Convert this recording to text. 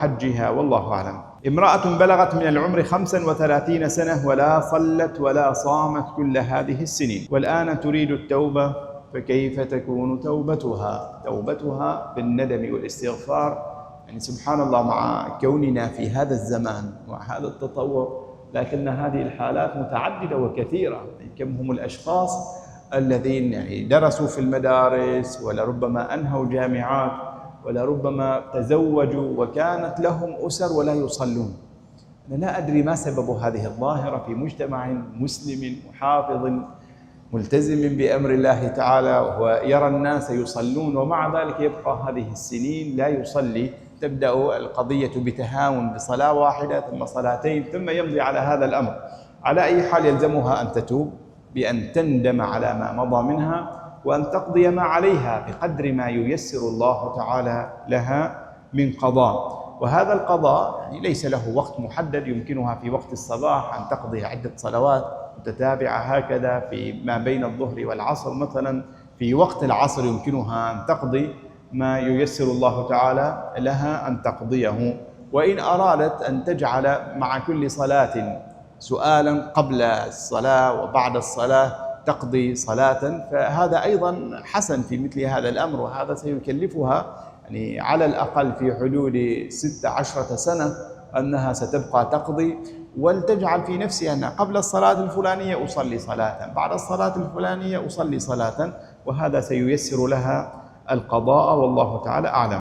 حجها والله أعلم. امرأة بلغت من العمر 35 سنة ولا صلت ولا صامت كل هذه السنين، والآن تريد التوبة، فكيف تكون توبتها؟ توبتها بالندم والاستغفار. يعني سبحان الله، مع كوننا في هذا الزمان وهذا التطور، لكن هذه الحالات متعددة وكثيرة. كم هم الأشخاص الذين يعني درسوا في المدارس، ولربما أنهوا جامعات، ولربما تزوجوا وكانت لهم أسر ولا يصلون. أنا لا أدري ما سبب هذه الظاهرة في مجتمع مسلم محافظ ملتزم بأمر الله تعالى، وهو يرى الناس يصلون ومع ذلك يبقى هذه السنين لا يصلي. تبدأ القضية بتهاون بصلاة واحدة ثم صلاتين ثم يمضي على هذا الأمر. على أي حال يلزمها أن تتوب، بأن تندم على ما مضى منها، وأن تقضي ما عليها بقدر ما ييسر الله تعالى لها من قضاء. وهذا القضاء يعني ليس له وقت محدد، يمكنها في وقت الصباح أن تقضي عدة صلوات متتابعة هكذا في ما بين الظهر والعصر مثلا. في وقت العصر يمكنها أن تقضي ما ييسر الله تعالى لها أن تقضيه. وإن أرادت أن تجعل مع كل صلاة سؤالا قبل الصلاة وبعد الصلاة تقضي صلاة، فهذا أيضا حسن في مثل هذا الأمر. وهذا سيكلفها يعني على الأقل في حدود 16 سنة أنها ستبقى تقضي، ولتجعل في نفسها أن قبل الصلاة الفلانية أصلي صلاة، بعد الصلاة الفلانية أصلي صلاة، وهذا سييسر لها القضاء والله تعالى أعلم.